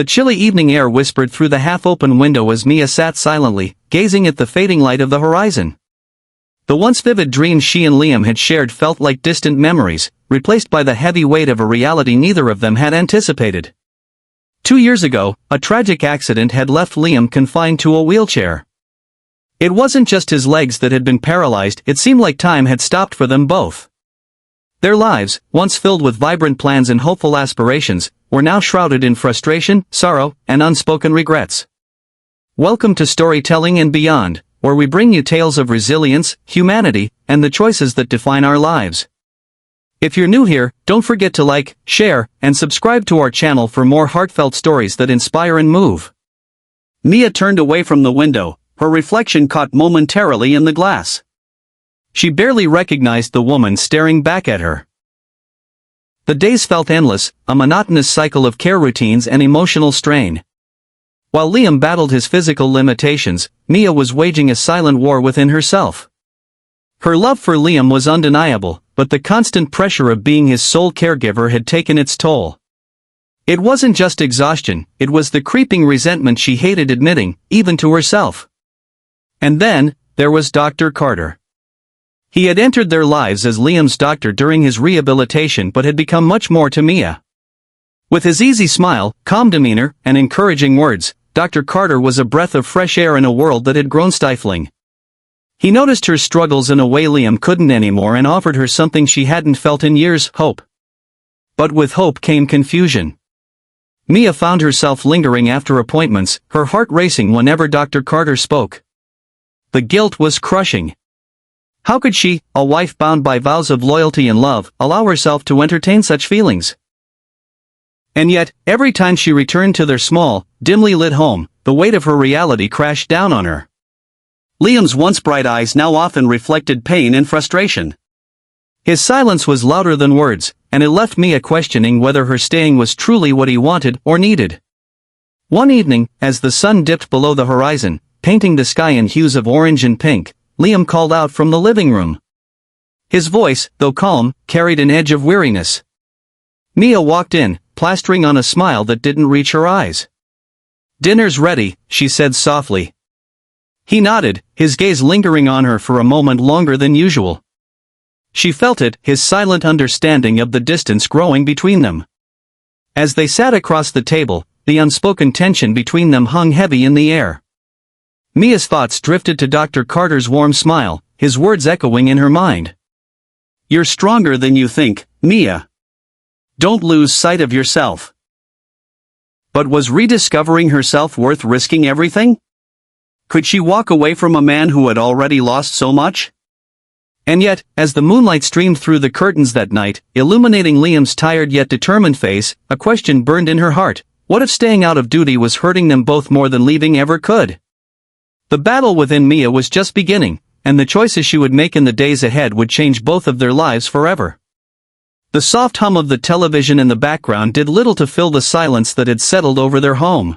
The chilly evening air whispered through the half-open window as Mia sat silently, gazing at the fading light of the horizon. The once vivid dreams she and Liam had shared felt like distant memories, replaced by the heavy weight of a reality neither of them had anticipated. 2 years ago, a tragic accident had left Liam confined to a wheelchair. It wasn't just his legs that had been paralyzed, it seemed like time had stopped for them both. Their lives, once filled with vibrant plans and hopeful aspirations, were now shrouded in frustration, sorrow, and unspoken regrets. Welcome to Storytelling and Beyond, where we bring you tales of resilience, humanity, and the choices that define our lives. If you're new here, don't forget to like, share, and subscribe to our channel for more heartfelt stories that inspire and move. Mia turned away from the window, her reflection caught momentarily in the glass. She barely recognized the woman staring back at her. The days felt endless, a monotonous cycle of care routines and emotional strain. While Liam battled his physical limitations, Mia was waging a silent war within herself. Her love for Liam was undeniable, but the constant pressure of being his sole caregiver had taken its toll. It wasn't just exhaustion, it was the creeping resentment she hated admitting, even to herself. And then, there was Dr. Carter. He had entered their lives as Liam's doctor during his rehabilitation but had become much more to Mia. With his easy smile, calm demeanor, and encouraging words, Dr. Carter was a breath of fresh air in a world that had grown stifling. He noticed her struggles in a way Liam couldn't anymore and offered her something she hadn't felt in years, hope. But with hope came confusion. Mia found herself lingering after appointments, her heart racing whenever Dr. Carter spoke. The guilt was crushing. How could she, a wife bound by vows of loyalty and love, allow herself to entertain such feelings? And yet, every time she returned to their small, dimly lit home, the weight of her reality crashed down on her. Liam's once bright eyes now often reflected pain and frustration. His silence was louder than words, and it left Mia questioning whether her staying was truly what he wanted or needed. One evening, as the sun dipped below the horizon, painting the sky in hues of orange and pink, Liam called out from the living room. His voice, though calm, carried an edge of weariness. Mia walked in, plastering on a smile that didn't reach her eyes. "Dinner's ready," she said softly. He nodded, his gaze lingering on her for a moment longer than usual. She felt it, his silent understanding of the distance growing between them. As they sat across the table, the unspoken tension between them hung heavy in the air. Mia's thoughts drifted to Dr. Carter's warm smile, his words echoing in her mind. "You're stronger than you think, Mia. Don't lose sight of yourself." But was rediscovering herself worth risking everything? Could she walk away from a man who had already lost so much? And yet, as the moonlight streamed through the curtains that night, illuminating Liam's tired yet determined face, a question burned in her heart. What if staying out of duty was hurting them both more than leaving ever could? The battle within Mia was just beginning, and the choices she would make in the days ahead would change both of their lives forever. The soft hum of the television in the background did little to fill the silence that had settled over their home.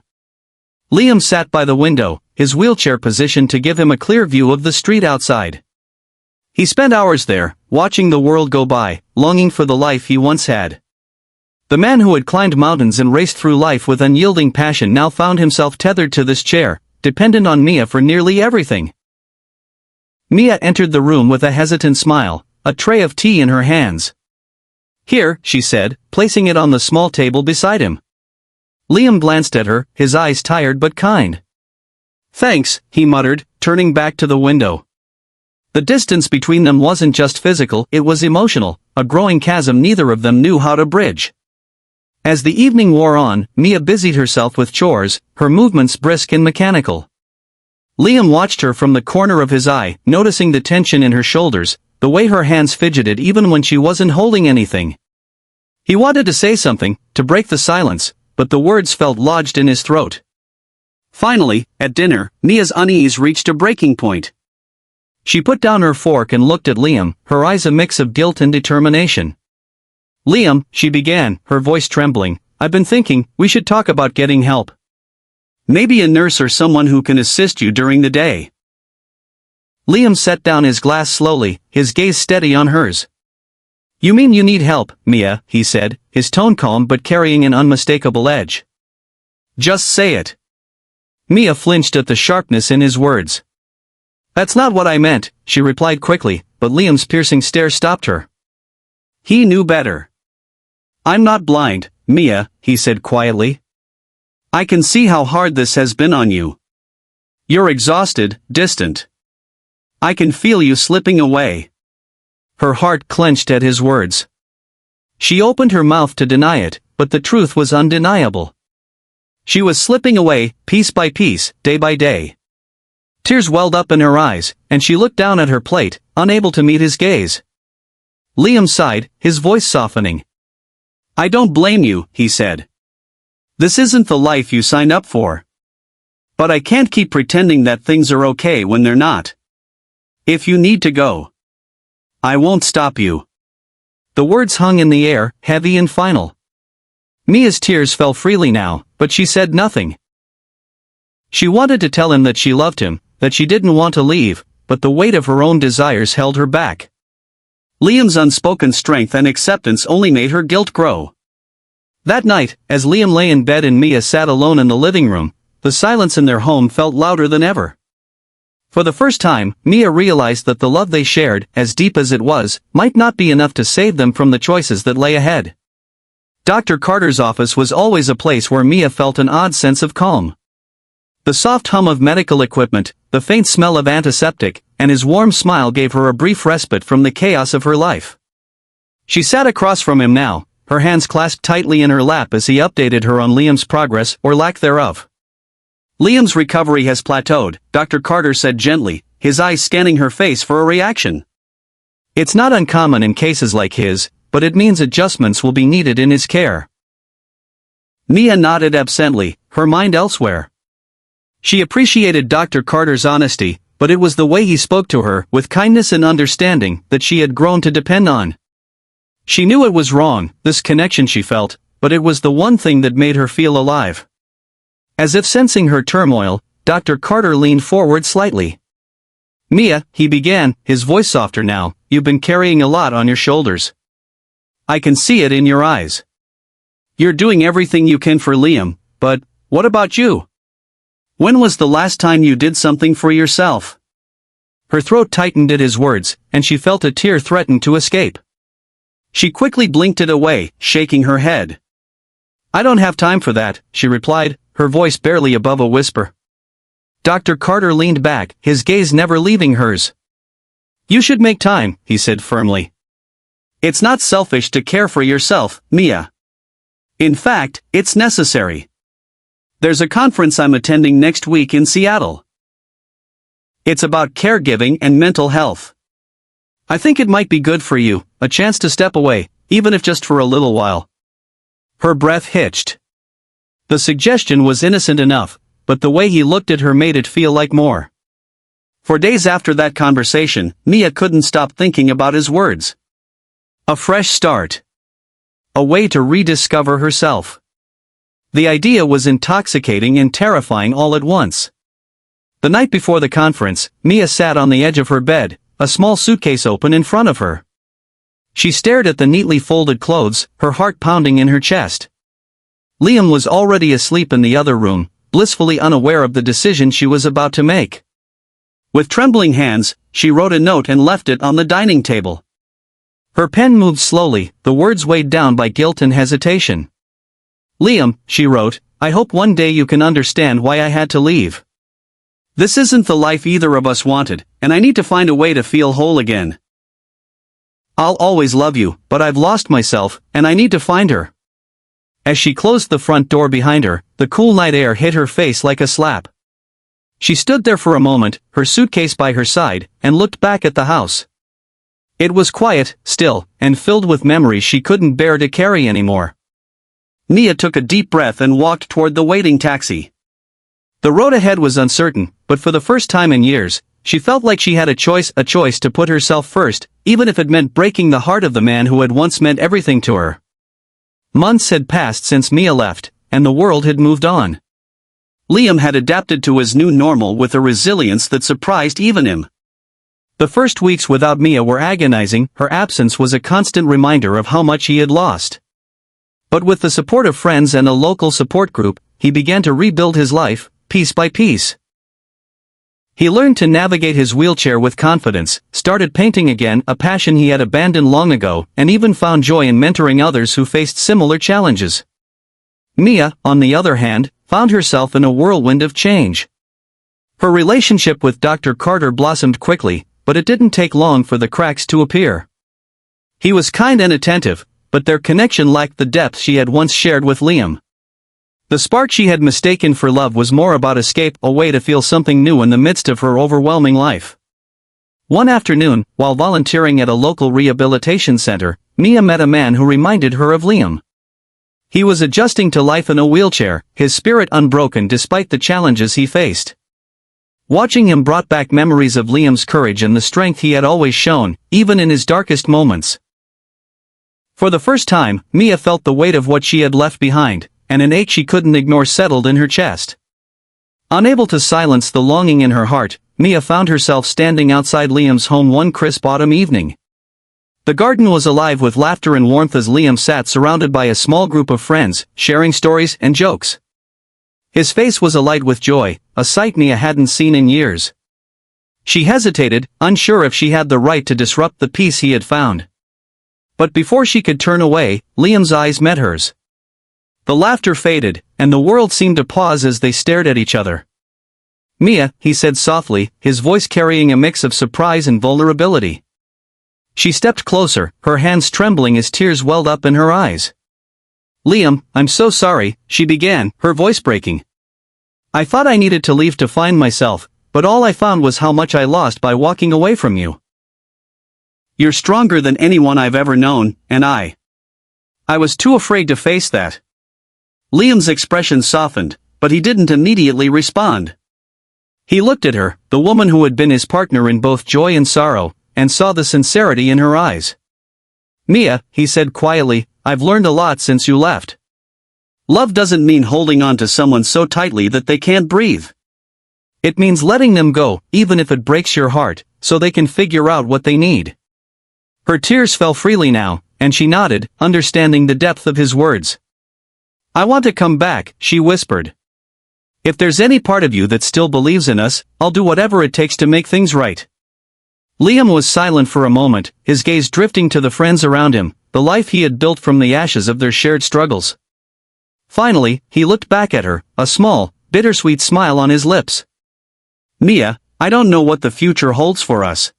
Liam sat by the window, his wheelchair positioned to give him a clear view of the street outside. He spent hours there, watching the world go by, longing for the life he once had. The man who had climbed mountains and raced through life with unyielding passion now found himself tethered to this chair, dependent on Mia for nearly everything. Mia entered the room with a hesitant smile, a tray of tea in her hands. "Here," she said, placing it on the small table beside him. Liam glanced at her, his eyes tired but kind. "Thanks," he muttered, turning back to the window. The distance between them wasn't just physical, it was emotional, a growing chasm neither of them knew how to bridge. As the evening wore on, Mia busied herself with chores, her movements brisk and mechanical. Liam watched her from the corner of his eye, noticing the tension in her shoulders, the way her hands fidgeted even when she wasn't holding anything. He wanted to say something, to break the silence, but the words felt lodged in his throat. Finally, at dinner, Mia's unease reached a breaking point. She put down her fork and looked at Liam, her eyes a mix of guilt and determination. "Liam," she began, her voice trembling, "I've been thinking, we should talk about getting help. Maybe a nurse or someone who can assist you during the day." Liam set down his glass slowly, his gaze steady on hers. "You mean you need help, Mia," he said, his tone calm but carrying an unmistakable edge. Just say it. Mia flinched at the sharpness in his words. That's not what I meant, she replied quickly, but Liam's piercing stare stopped her. He knew better. I'm not blind, Mia, he said quietly. I can see how hard this has been on you. You're exhausted, distant. I can feel you slipping away. Her heart clenched at his words. She opened her mouth to deny it, but the truth was undeniable. She was slipping away, piece by piece, day by day. Tears welled up in her eyes, and she looked down at her plate, unable to meet his gaze. Liam sighed, his voice softening. I don't blame you, he said. This isn't the life you signed up for. But I can't keep pretending that things are okay when they're not. If you need to go, I won't stop you. The words hung in the air, heavy and final. Mia's tears fell freely now, but she said nothing. She wanted to tell him that she loved him, that she didn't want to leave, but the weight of her own desires held her back. Liam's unspoken strength and acceptance only made her guilt grow. That night, as Liam lay in bed and Mia sat alone in the living room, the silence in their home felt louder than ever. For the first time, Mia realized that the love they shared, as deep as it was, might not be enough to save them from the choices that lay ahead. Dr. Carter's office was always a place where Mia felt an odd sense of calm. The soft hum of medical equipment, the faint smell of antiseptic, and his warm smile gave her a brief respite from the chaos of her life. She sat across from him now, her hands clasped tightly in her lap as he updated her on Liam's progress, or lack thereof. Liam's recovery has plateaued, Dr. Carter said gently, his eyes scanning her face for a reaction. It's not uncommon in cases like his, but it means adjustments will be needed in his care. Mia nodded absently, her mind elsewhere. She appreciated Dr. Carter's honesty, but it was the way he spoke to her, with kindness and understanding, that she had grown to depend on. She knew it was wrong, this connection she felt, but it was the one thing that made her feel alive. As if sensing her turmoil, Dr. Carter leaned forward slightly. Mia, he began, his voice softer now, you've been carrying a lot on your shoulders. I can see it in your eyes. You're doing everything you can for Liam, but what about you? When was the last time you did something for yourself? Her throat tightened at his words, and she felt a tear threaten to escape. She quickly blinked it away, shaking her head. I don't have time for that, she replied, her voice barely above a whisper. Dr. Carter leaned back, his gaze never leaving hers. You should make time, he said firmly. It's not selfish to care for yourself, Mia. In fact, it's necessary. There's a conference I'm attending next week in Seattle. It's about caregiving and mental health. I think it might be good for you, a chance to step away, even if just for a little while. Her breath hitched. The suggestion was innocent enough, but the way he looked at her made it feel like more. For days after that conversation, Mia couldn't stop thinking about his words. A fresh start. A way to rediscover herself. The idea was intoxicating and terrifying all at once. The night before the conference, Mia sat on the edge of her bed, a small suitcase open in front of her. She stared at the neatly folded clothes, her heart pounding in her chest. Liam was already asleep in the other room, blissfully unaware of the decision she was about to make. With trembling hands, she wrote a note and left it on the dining table. Her pen moved slowly, the words weighed down by guilt and hesitation. Liam, she wrote, I hope one day you can understand why I had to leave. This isn't the life either of us wanted, and I need to find a way to feel whole again. I'll always love you, but I've lost myself, and I need to find her. As she closed the front door behind her, the cool night air hit her face like a slap. She stood there for a moment, her suitcase by her side, and looked back at the house. It was quiet, still, and filled with memories she couldn't bear to carry anymore. Mia took a deep breath and walked toward the waiting taxi. The road ahead was uncertain, but for the first time in years, she felt like she had a choice to put herself first, even if it meant breaking the heart of the man who had once meant everything to her. Months had passed since Mia left, and the world had moved on. Liam had adapted to his new normal with a resilience that surprised even him. The first weeks without Mia were agonizing, her absence was a constant reminder of how much he had lost. But with the support of friends and a local support group, he began to rebuild his life, piece by piece. He learned to navigate his wheelchair with confidence, started painting again, a passion he had abandoned long ago, and even found joy in mentoring others who faced similar challenges. Mia, on the other hand, found herself in a whirlwind of change. Her relationship with Dr. Carter blossomed quickly, but it didn't take long for the cracks to appear. He was kind and attentive, but their connection lacked the depth she had once shared with Liam. The spark she had mistaken for love was more about escape, a way to feel something new in the midst of her overwhelming life. One afternoon, while volunteering at a local rehabilitation center, Mia met a man who reminded her of Liam. He was adjusting to life in a wheelchair, his spirit unbroken despite the challenges he faced. Watching him brought back memories of Liam's courage and the strength he had always shown, even in his darkest moments. For the first time, Mia felt the weight of what she had left behind, and an ache she couldn't ignore settled in her chest. Unable to silence the longing in her heart, Mia found herself standing outside Liam's home one crisp autumn evening. The garden was alive with laughter and warmth as Liam sat surrounded by a small group of friends, sharing stories and jokes. His face was alight with joy, a sight Mia hadn't seen in years. She hesitated, unsure if she had the right to disrupt the peace he had found. But before she could turn away, Liam's eyes met hers. The laughter faded, and the world seemed to pause as they stared at each other. "Mia," he said softly, his voice carrying a mix of surprise and vulnerability. She stepped closer, her hands trembling as tears welled up in her eyes. "Liam, I'm so sorry," she began, her voice breaking. "I thought I needed to leave to find myself, but all I found was how much I lost by walking away from you. You're stronger than anyone I've ever known, and I was too afraid to face that." Liam's expression softened, but he didn't immediately respond. He looked at her, the woman who had been his partner in both joy and sorrow, and saw the sincerity in her eyes. "Mia," he said quietly, "I've learned a lot since you left. Love doesn't mean holding on to someone so tightly that they can't breathe. It means letting them go, even if it breaks your heart, so they can figure out what they need." Her tears fell freely now, and she nodded, understanding the depth of his words. "I want to come back," she whispered. "If there's any part of you that still believes in us, I'll do whatever it takes to make things right." Liam was silent for a moment, his gaze drifting to the friends around him, the life he had built from the ashes of their shared struggles. Finally, he looked back at her, a small, bittersweet smile on his lips. "Mia, I don't know what the future holds for us.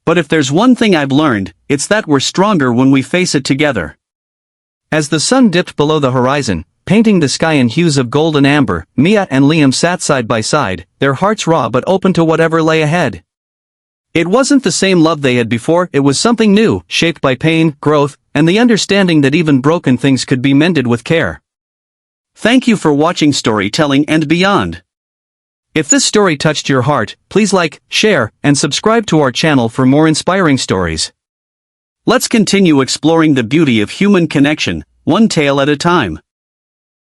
But if there's one thing I've learned, it's that we're stronger when we face it together." As the sun dipped below the horizon, painting the sky in hues of gold and amber, Mia and Liam sat side by side, their hearts raw but open to whatever lay ahead. It wasn't the same love they had before, it was something new, shaped by pain, growth, and the understanding that even broken things could be mended with care. Thank you for watching Storytelling and Beyond. If this story touched your heart, please like, share, and subscribe to our channel for more inspiring stories. Let's continue exploring the beauty of human connection, one tale at a time.